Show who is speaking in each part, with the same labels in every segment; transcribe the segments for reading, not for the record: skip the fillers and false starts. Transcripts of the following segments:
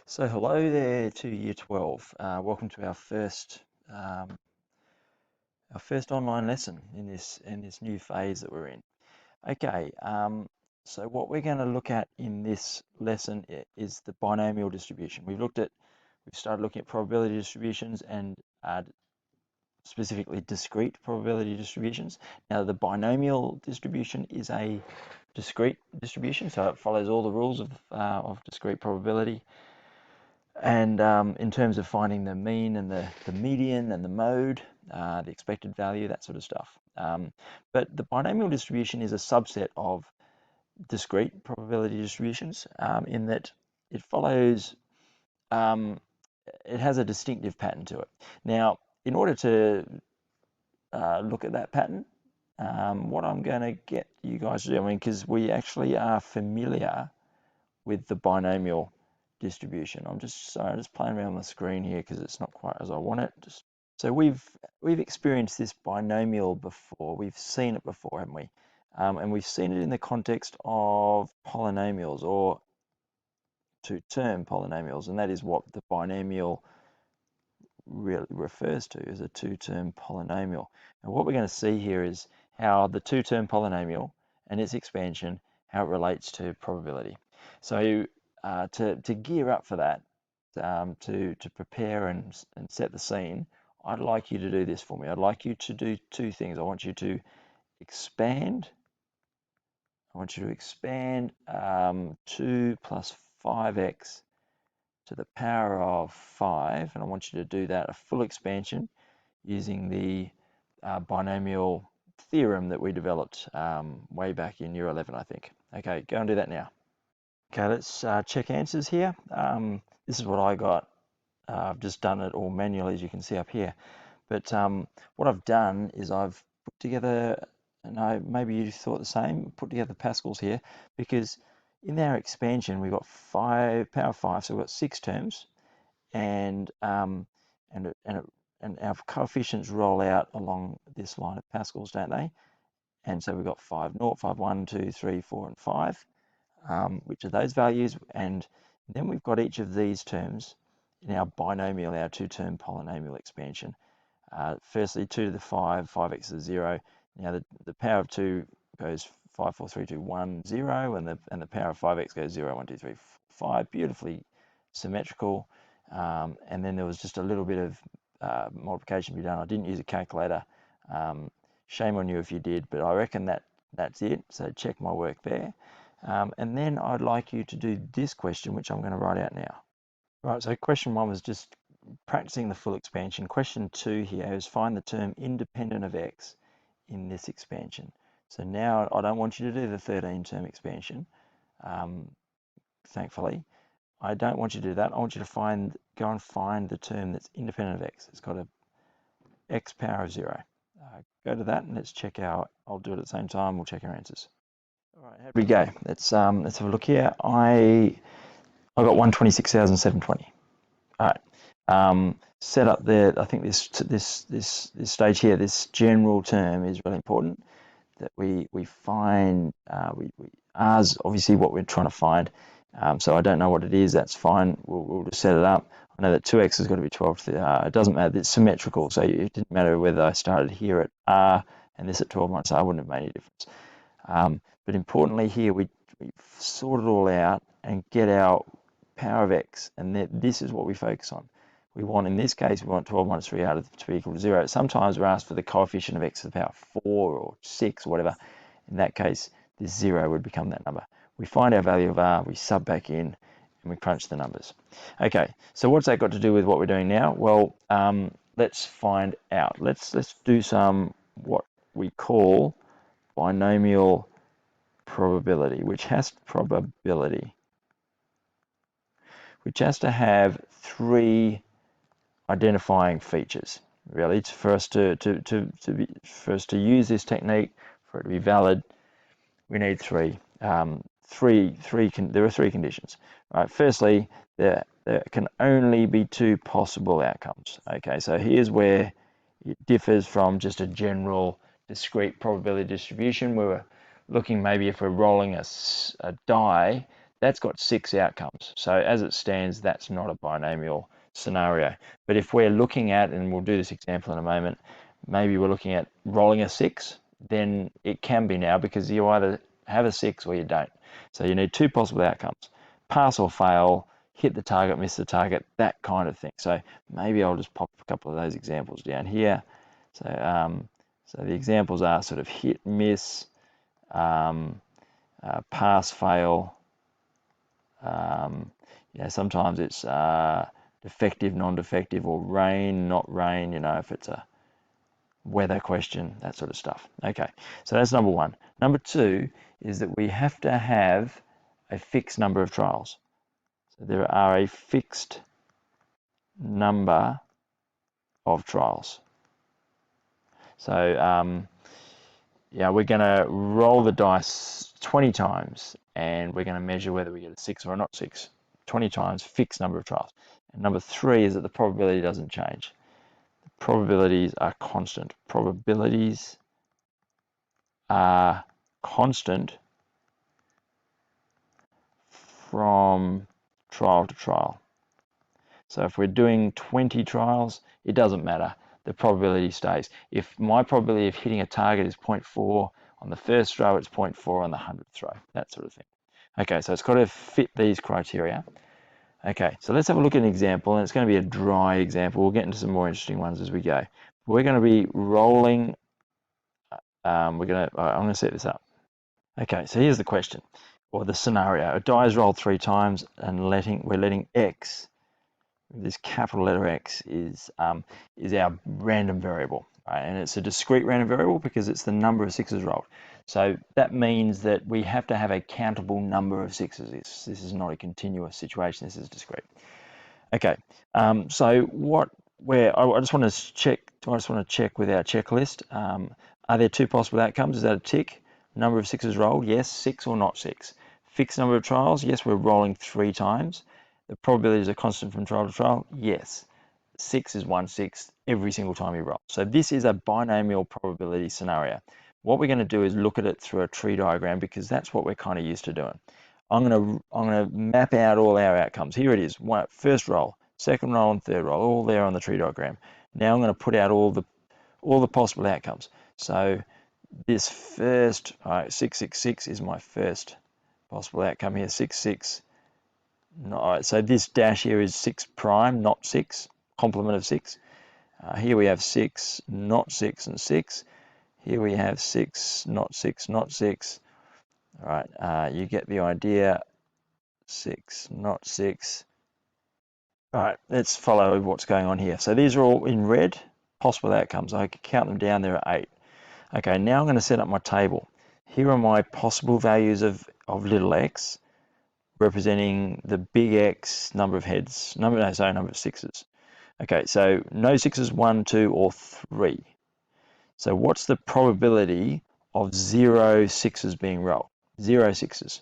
Speaker 1: So hello there to Year 12. Welcome to our first online lesson in this new phase that we're in. Okay, so what we're going to look at in this lesson is the binomial distribution. We've started looking at probability distributions and specifically discrete probability distributions. Now the binomial distribution is a discrete distribution, so it follows all the rules of discrete probability. And in terms of finding the mean and the median and the mode, the expected value, that sort of stuff. But the binomial distribution is a subset of discrete probability distributions in that it follows, it has a distinctive pattern to it. Now, in order to look at that pattern, what I'm going to get you guys to do, because we actually are familiar with the binomial distribution. I'm just playing around the screen here because it's not quite as I want it. So we've experienced this binomial before. We've seen it before, haven't we? And we've seen it in the context of polynomials or two-term polynomials, and that is what the binomial really refers to as a two-term polynomial. And what we're going to see here is how the two-term polynomial and its expansion, how it relates to probability. So to gear up for that, to prepare and set the scene, I'd like you to do this for me. I'd like you to do two things. I want you to expand. I want you to expand 2 plus 5x to the power of 5, and I want you to do that a full expansion using the binomial theorem that we developed way back in year 11, I think. Okay, go and do that now. Okay, let's check answers here. This is what I got. I've just done it all manually, as you can see up here. But what I've done is I've put together, and maybe you thought the same, put together Pascals here, because in our expansion we've got power 5, so we've got 6 terms, and our coefficients roll out along this line of Pascals, don't they? And so we've got 5, 0, 5, 1, 2, 3, 4, and 5. Which are those values, and then we've got each of these terms in our binomial, our two-term polynomial expansion. Firstly, 2 to the 5, 5x to the 0. Now the power of 2 goes 5, 4, 3, 2, 1, 0, and the power of 5x goes 0, 1, 2, 3, 5. Beautifully symmetrical. And then there was just a little bit of multiplication to be done. I didn't use a calculator. Shame on you if you did, but I reckon that's it. So check my work there. And then I'd like you to do this question, which I'm going to write out now. Right, so question 1 was just practicing the full expansion. Question 2 here is find the term independent of x in this expansion. So now I don't want you to do the 13-term expansion, thankfully. I don't want you to do that. I want you to go and find the term that's independent of x. It's got a x power of 0. Go to that and let's check I'll do it at the same time. We'll check our answers. All right, here we go. Let's have a look here. I got 126,720. All right. Set up there. I think this stage here, this general term is really important that we find. R's obviously what we're trying to find. So I don't know what it is. That's fine. We'll just set it up. I know that 2x has got to be 12. It doesn't matter. It's symmetrical, so it didn't matter whether I started here at R and this at 12 minus R. Wouldn't have made any difference. But importantly here, we sort it all out and get our power of x, and this is what we focus on. We want, in this case, we want 12 minus 3r to be equal to 0. Sometimes we're asked for the coefficient of x to the power 4 or 6 or whatever. In that case, this 0 would become that number. We find our value of r, we sub back in, and we crunch the numbers. Okay, so what's that got to do with what we're doing now? Well, let's find out. Let's do some what we call binomial probability, which has to have 3 identifying features. Really, for us to use this technique, for it to be valid, we need 3. There are 3 conditions. Right. Firstly, there can only be 2 possible outcomes. Okay, so here's where it differs from just a general discrete probability distribution where we're looking maybe if we're rolling a die, that's got 6 outcomes. So as it stands, that's not a binomial scenario. But if we're looking at, and we'll do this example in a moment, maybe we're looking at rolling a 6, then it can be now, because you either have a 6 or you don't. So you need 2 possible outcomes: pass or fail, hit the target, miss the target, that kind of thing. So maybe I'll just pop a couple of those examples down here. So so the examples are sort of hit, miss, pass, fail. Sometimes it's defective, non-defective, or rain, not rain, if it's a weather question, that sort of stuff. Okay, so that's number one. Number two is that we have to have a fixed number of trials. So there are a fixed number of trials. So we're going to roll the dice 20 times, and we're going to measure whether we get a 6 or a not 6. 20 times, fixed number of trials. And number three is that the probability doesn't change. The probabilities are constant. Probabilities are constant from trial to trial. So if we're doing 20 trials, it doesn't matter. The probability stays. If my probability of hitting a target is 0.4 on the first row, it's 0.4 on the 100th row, that sort of thing. Okay, so it's got to fit these criteria. Okay, so let's have a look at an example, and it's going to be a dry example. We'll get into some more interesting ones as we go. We're going to be rolling. I'm going to set this up. Okay, so here's the question, or the scenario. A die is rolled 3 times, and we're letting X, this capital letter X, is our random variable, right? And it's a discrete random variable because it's the number of 6s rolled. So that means that we have to have a countable number of 6s. This is not a continuous situation. This is discrete. Okay. So I just want to check. I just want to check with our checklist. Are there 2 possible outcomes? Is that a tick? Number of 6s rolled? Yes. 6 or not 6. Fixed number of trials? Yes. We're rolling 3 times. The probabilities are constant from trial to trial? Yes. 6 is 1/6 every single time you roll. So this is a binomial probability scenario. What we're going to do is look at it through a tree diagram, because that's what we're kind of used to doing. I'm going to map out all our outcomes. Here it is. First roll, second roll, and third roll, all there on the tree diagram. Now I'm going to put out all the possible outcomes. So this first 666 is my first possible outcome here. 6, all right, so this dash here is 6 prime, not 6, complement of 6. Here we have 6, not 6, and 6. Here we have 6, not 6, not 6. All right, you get the idea. 6, not 6. All right, let's follow what's going on here. So these are all in red, possible outcomes. I can count them down, there are 8. Okay, now I'm going to set up my table. Here are my possible values of little x, representing the big X number of heads, number of 6s. Okay, so no 6s, 1, 2, or 3. So what's the probability of 0 6s being rolled? 0 6s.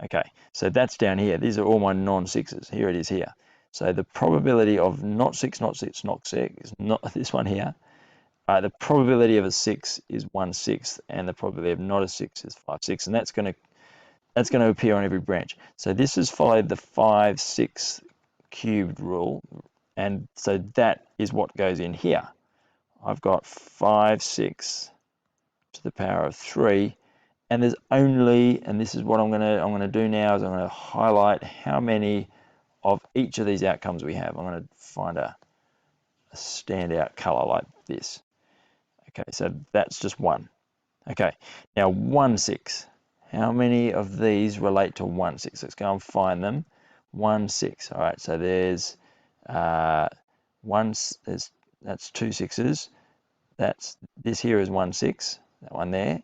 Speaker 1: Okay, so that's down here. These are all my non-6s. Here it is here. So the probability of not 6, not 6, not 6 is not this one here. The probability of a 6 is 1/6, and the probability of not a 6 is 5/6, and that's going to appear on every branch. So this has followed the 5/6 cubed rule, and so that is what goes in here. I've got 5/6 to the power of 3, and there's only, and this is what I'm going to do now, is I'm going to highlight how many of each of these outcomes we have. I'm going to find a standout color like this. Okay, so that's just 1. Okay, now 1/6. How many of these relate to 1/6? Let's go and find them. 1/6. All right, so there's that's 2 6s. This here is 1/6. That one there.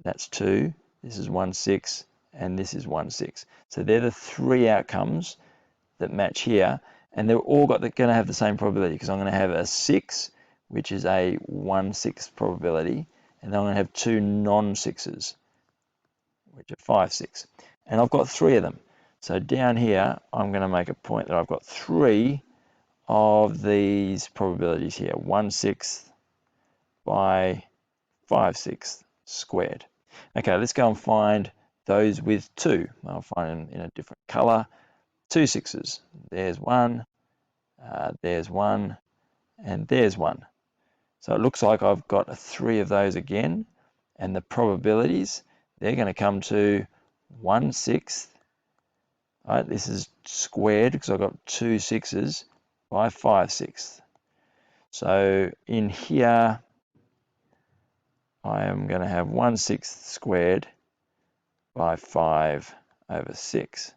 Speaker 1: That's 2. This is 1/6, and this is 1/6. So they're the 3 outcomes that match here, and they're all going to have the same probability, because I'm going to have a 6, which is a 1/6 probability, and then I'm going to have 2 non-6s, which are 5/6, and I've got 3 of them. So down here, I'm going to make a point that I've got 3 of these probabilities here, 1/6 by 5/6 squared. Okay, let's go and find those with 2. I'll find them in a different color. 2 6s. There's 1, there's 1, and there's 1. So it looks like I've got 3 of those again, and the probabilities, they're going to come to 1/6. Right, this is squared because I've got 2 6s by 5/6. So in here, I am going to have 1/6 squared by 5/6.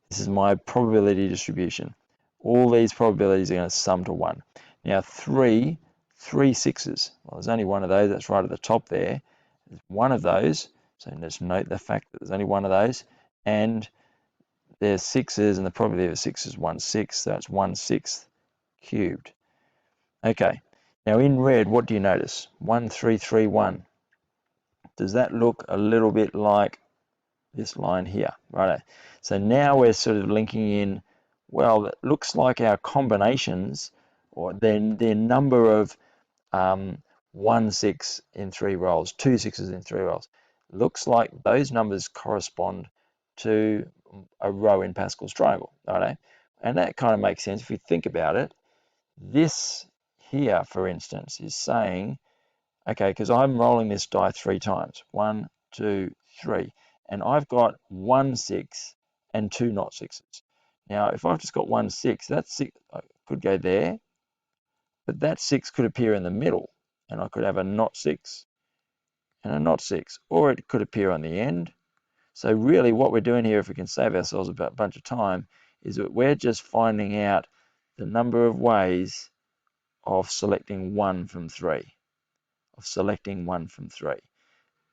Speaker 1: This is my probability distribution. All these probabilities are going to sum to 1. Now, 3 6s. Well, there's only one of those. That's right at the top there. There's one of those. So just note the fact that there's only one of those. And there's 6s, and the probability of a 6 is 1/6. So that's 1/6 cubed. Okay. Now, in red, what do you notice? 1 3 3 1. Does that look a little bit like this line here? Right. So now we're sort of linking in, well, it looks like our combinations, or their number of 1 6 in 3 rows, 2 6s in 3 rows. Looks like those numbers correspond to a row in Pascal's triangle. Right. And that kind of makes sense if you think about it. This here, for instance, is saying, okay, because I'm rolling this die 3 times. 1, 2, 3. And I've got 1 6 and 2 not 6s. Now, if I've just got 1 6, that 6 could go there, but that 6 could appear in the middle, and I could have a not 6 and a not 6, or it could appear on the end. So really what we're doing here, if we can save ourselves a bunch of time, is that we're just finding out the number of ways of selecting 1 from 3.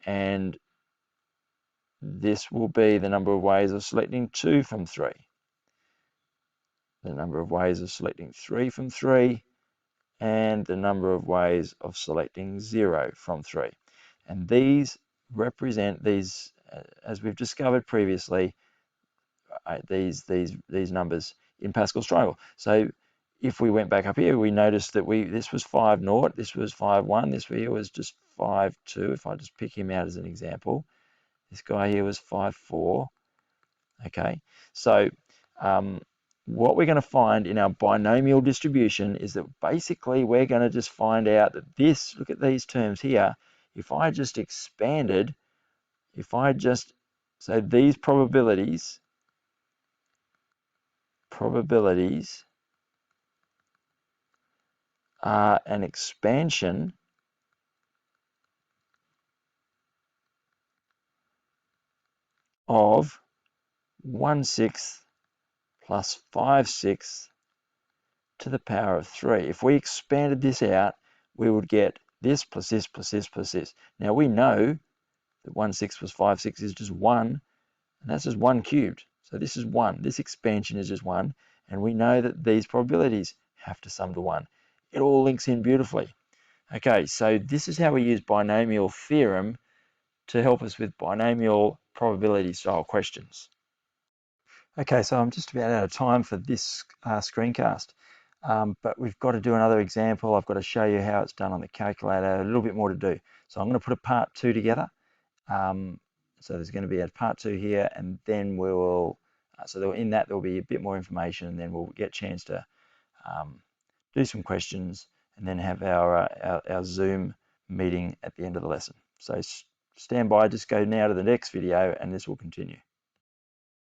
Speaker 1: And this will be the number of ways of selecting 2 from 3, the number of ways of selecting 3 from 3, and the number of ways of selecting 0 from 3. And these represent these, as we've discovered previously, these numbers in Pascal's triangle. So if we went back up here, we noticed that this was 5 0, this was 5 1, this here was just 5 2. If I just pick him out as an example, this guy here was 5 4. Okay, so what we're going to find in our binomial distribution is that basically we're going to just find out that this, look at these terms here, if I just expanded, so these probabilities are an expansion of 1/6 plus 5/6 to the power of 3. If we expanded this out, we would get this plus this plus this plus this. Now we know that 1/6 plus 5/6 is just 1, and that's just 1 cubed. So this is 1. This expansion is just 1, and we know that these probabilities have to sum to 1. It all links in beautifully. Okay, so this is how we use binomial theorem to help us with binomial probability style questions. Okay, so I'm just about out of time for this screencast, but we've got to do another example. I've got to show you how it's done on the calculator, a little bit more to do. So I'm going to put a part 2 together. So there's going to be a part 2 here, and then we will, so in that there'll be a bit more information, and then we'll get a chance to do some questions, and then have our Zoom meeting at the end of the lesson. So stand by, just go now to the next video, and this will continue.